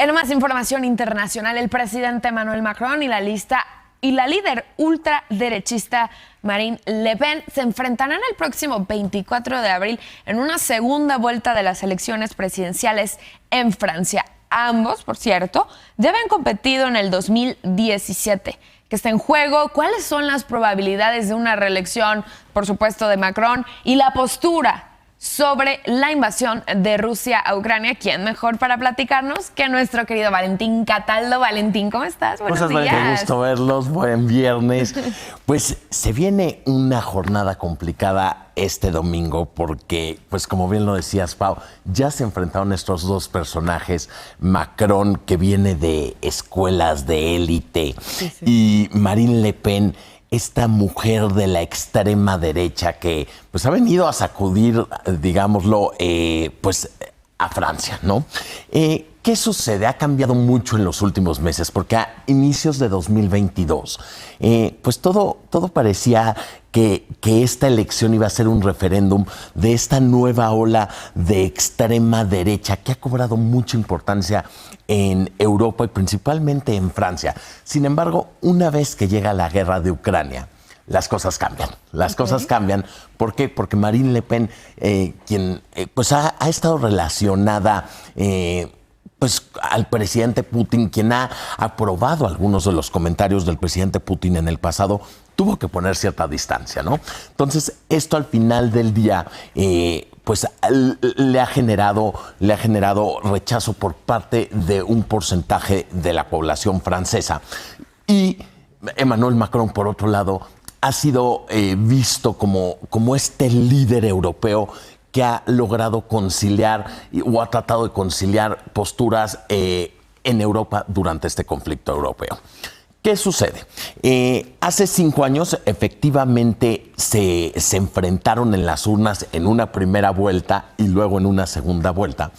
En más información internacional, el presidente Emmanuel Macron y la líder ultraderechista Marine Le Pen se enfrentarán el próximo 24 de abril en una segunda vuelta de las elecciones presidenciales en Francia. Ambos, por cierto, ya habían competido en el 2017. ¿Qué está en juego? ¿Cuáles son las probabilidades de una reelección, por supuesto, de Macron? Y la postura sobre la invasión de Rusia a Ucrania. ¿Quién mejor para platicarnos que nuestro querido Valentín Cataldo? Valentín, ¿cómo estás? Buenos días. Qué gusto verlos, buen viernes. Pues se viene una jornada complicada este domingo porque, pues como bien lo decías, Pau, ya se enfrentaron estos dos personajes, Macron, que viene de escuelas de élite, y Marine Le Pen, esta mujer de la extrema derecha que pues ha venido a sacudir, digámoslo, pues a Francia, ¿no? ¿Qué sucede? Ha cambiado mucho en los últimos meses porque a inicios de 2022, pues todo parecía que esta elección iba a ser un referéndum de esta nueva ola de extrema derecha que ha cobrado mucha importancia en Europa y principalmente en Francia. Sin embargo, una vez que llega la guerra de Ucrania, las cosas cambian. Las cosas cambian. ¿Por qué? Porque Marine Le Pen, quien pues ha estado relacionada pues al presidente Putin, quien ha aprobado algunos de los comentarios del presidente Putin en el pasado, tuvo que poner cierta distancia, ¿no? Entonces, esto al final del día, pues le ha generado rechazo por parte de un porcentaje de la población francesa. Y Emmanuel Macron, por otro lado, ha sido visto como este líder europeo que ha logrado conciliar o ha tratado de conciliar posturas en Europa durante este conflicto europeo. ¿Qué sucede? Hace 5 años, efectivamente, se enfrentaron en las urnas en una primera vuelta y luego en una segunda vuelta.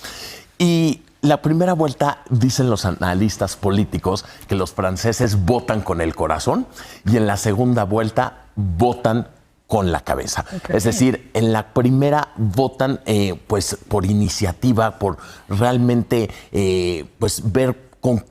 Y la primera vuelta, dicen los analistas políticos, que los franceses votan con el corazón y en la segunda vuelta votan con la cabeza. Es decir, en la primera votan pues por iniciativa, por realmente pues ver con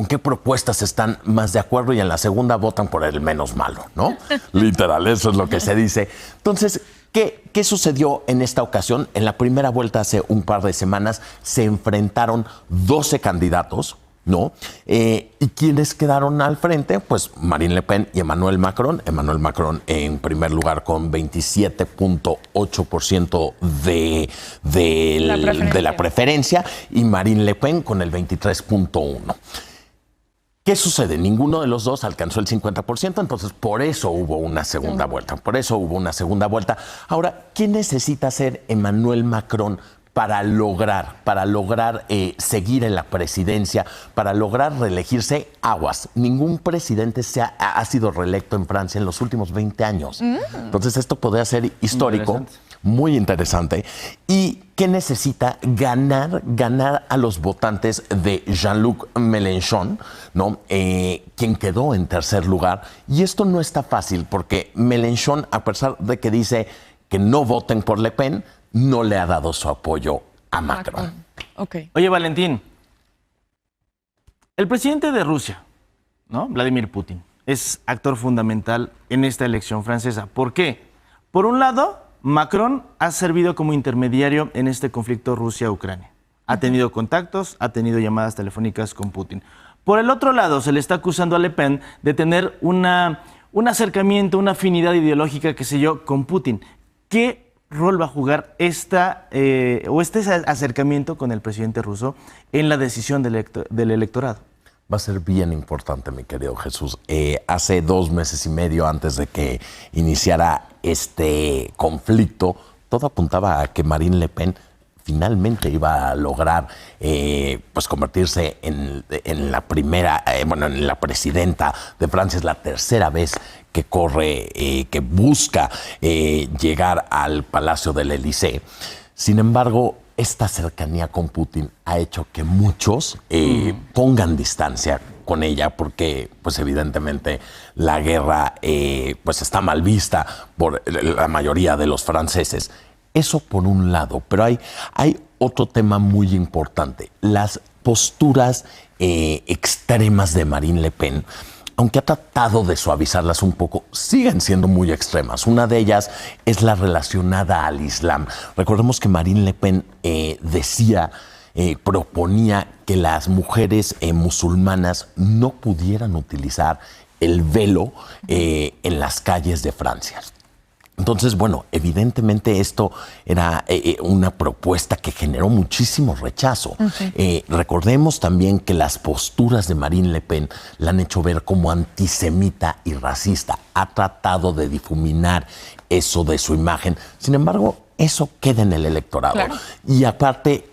qué propuestas están más de acuerdo, y en la segunda votan por el menos malo, ¿no? Literal, eso es lo que se dice. Entonces, ¿qué sucedió en esta ocasión? En la primera vuelta, hace un par de semanas, se enfrentaron 12 candidatos, ¿no? ¿Y quiénes quedaron al frente? Pues Marine Le Pen y Emmanuel Macron. Emmanuel Macron en primer lugar con 27.8% de la preferencia y Marine Le Pen con el 23.1%. ¿Qué sucede? Ninguno de los dos alcanzó el 50%, entonces por eso hubo una segunda vuelta. Ahora, ¿qué necesita hacer Emmanuel Macron para lograr seguir en la presidencia, para lograr reelegirse? Aguas? Ningún presidente ha sido reelecto en Francia en los últimos 20 años. Entonces esto podría ser histórico, muy interesante. ¿Y qué necesita? Ganar a los votantes de Jean-Luc Mélenchon, ¿no? Quien quedó en tercer lugar. Y esto no está fácil porque Mélenchon, a pesar de que dice que no voten por Le Pen, no le ha dado su apoyo a Macron. Okay. Oye, Valentín, el presidente de Rusia, ¿no? Vladimir Putin, es actor fundamental en esta elección francesa. ¿Por qué? Por un lado, Macron ha servido como intermediario en este conflicto Rusia-Ucrania. Ha tenido contactos, ha tenido llamadas telefónicas con Putin. Por el otro lado, se le está acusando a Le Pen de tener un acercamiento, una afinidad ideológica, qué sé yo, con Putin. ¿Qué rol va a jugar este acercamiento con el presidente ruso en la decisión del electorado? Va a ser bien importante, mi querido Jesús. Hace 2 meses y medio antes de que iniciara este conflicto, todo apuntaba a que Marine Le Pen finalmente iba a lograr pues convertirse en la primera, en la presidenta de Francia. Es la tercera vez que corre, que busca llegar al Palacio del Élysée. Sin embargo, esta cercanía con Putin ha hecho que muchos pongan distancia con ella porque, pues evidentemente, la guerra pues está mal vista por la mayoría de los franceses. Eso por un lado, pero hay otro tema muy importante. Las posturas extremas de Marine Le Pen, aunque ha tratado de suavizarlas un poco, siguen siendo muy extremas. Una de ellas es la relacionada al Islam. Recordemos que Marine Le Pen proponía que las mujeres musulmanas no pudieran utilizar el velo en las calles de Francia. Entonces, bueno, evidentemente esto era una propuesta que generó muchísimo rechazo. Recordemos también que las posturas de Marine Le Pen la han hecho ver como antisemita y racista. Ha tratado de difuminar eso de su imagen. Sin embargo, eso queda en el electorado. Claro. Y aparte,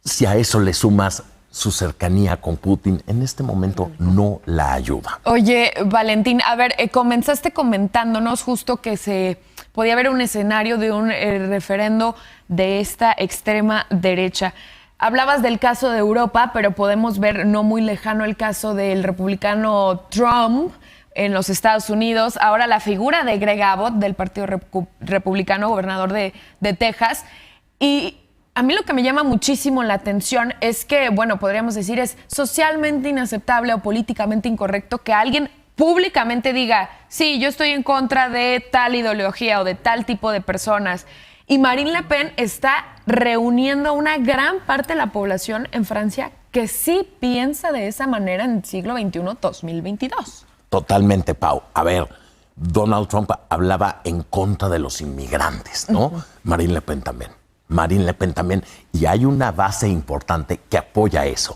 si a eso le sumas su cercanía con Putin, en este momento no la ayuda. Oye, Valentín, a ver, comenzaste comentándonos justo que podía haber un escenario de un referendo de esta extrema derecha. Hablabas del caso de Europa, pero podemos ver no muy lejano el caso del republicano Trump en los Estados Unidos. Ahora la figura de Greg Abbott, del Partido Republicano, gobernador de Texas. Y a mí lo que me llama muchísimo la atención es que, bueno, podríamos decir es socialmente inaceptable o políticamente incorrecto que alguien públicamente diga, sí, yo estoy en contra de tal ideología o de tal tipo de personas. Y Marine Le Pen está reuniendo a una gran parte de la población en Francia que sí piensa de esa manera en el siglo XXI, 2022. Totalmente, Pau. A ver, Donald Trump hablaba en contra de los inmigrantes, ¿no? Marine Le Pen también. Marine Le Pen también, y hay una base importante que apoya eso.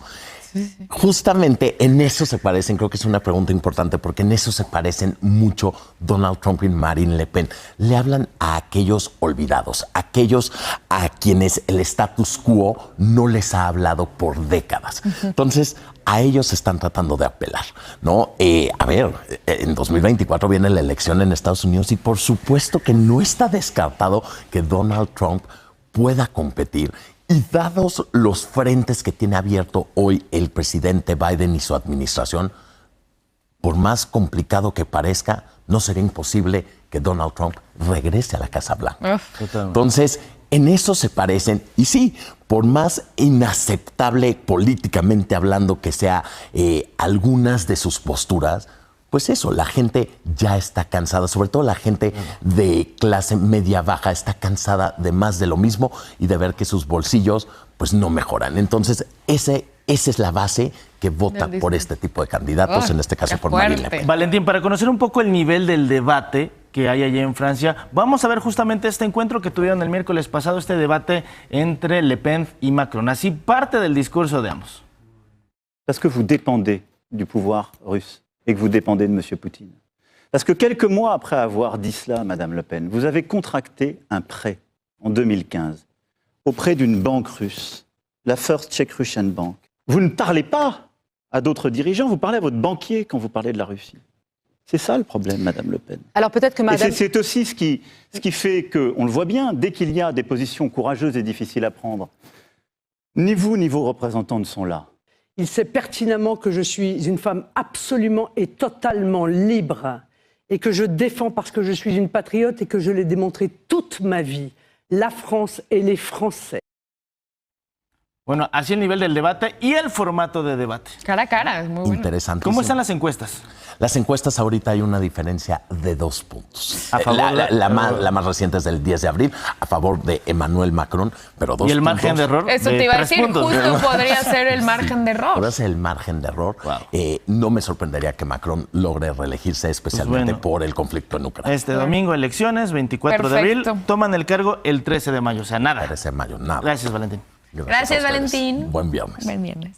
Justamente en eso se parecen, creo que es una pregunta importante, porque en eso se parecen mucho Donald Trump y Marine Le Pen. Le hablan a aquellos olvidados, aquellos a quienes el status quo no les ha hablado por décadas. Entonces, a ellos están tratando de apelar, ¿no? A ver, en 2024 viene la elección en Estados Unidos y por supuesto que no está descartado que Donald Trump pueda competir. Y dados los frentes que tiene abierto hoy el presidente Biden y su administración, por más complicado que parezca, no sería imposible que Donald Trump regrese a la Casa Blanca. Entonces, en eso se parecen. Y sí, por más inaceptable políticamente hablando que sea algunas de sus posturas, pues eso, la gente ya está cansada, sobre todo la gente de clase media baja está cansada de más de lo mismo y de ver que sus bolsillos pues no mejoran. Entonces, esa es la base que vota por este tipo de candidatos, en este caso por Marine Le Pen. Valentín, para conocer un poco el nivel del debate que hay allí en Francia, vamos a ver justamente este encuentro que tuvieron el miércoles pasado, este debate entre Le Pen y Macron. Así parte del discurso de ambos. Parce que vous dépendez du pouvoir russe et que vous dépendez de M. Poutine. Parce que quelques mois après avoir dit cela, Madame Le Pen, vous avez contracté un prêt en 2015 auprès d'une banque russe, la First Czech Russian Bank. Vous ne parlez pas à d'autres dirigeants, vous parlez à votre banquier quand vous parlez de la Russie. C'est ça le problème, Madame Le Pen. Alors peut-être que Madame... Et c'est aussi ce qui fait qu'on le voit bien, dès qu'il y a des positions courageuses et difficiles à prendre, ni vous ni vos représentants ne sont là. Il sait pertinemment que je suis une femme absolument et totalement libre et que je défends parce que je suis une patriote et que je l'ai démontré toute ma vie, la France et les Français. Bueno, así el nivel del debate y el formato de debate. Cara a cara, es muy bueno. Interesante. ¿Cómo están las encuestas? Las encuestas ahorita hay una diferencia de 2 puntos. A favor la más reciente es del 10 de abril, a favor de Emmanuel Macron, pero 2 puntos. ¿Y el margen de error? Eso te iba a decir, justo podría ser el margen de error. Podría ser el margen de error. Wow. No me sorprendería que Macron logre reelegirse, especialmente por el conflicto en Ucrania. Este domingo elecciones, 24 de abril, toman el cargo el 13 de mayo, o sea, nada. 13 de mayo, nada. Gracias, Valentín. Gracias, Valentín. Buen viernes. Buen viernes.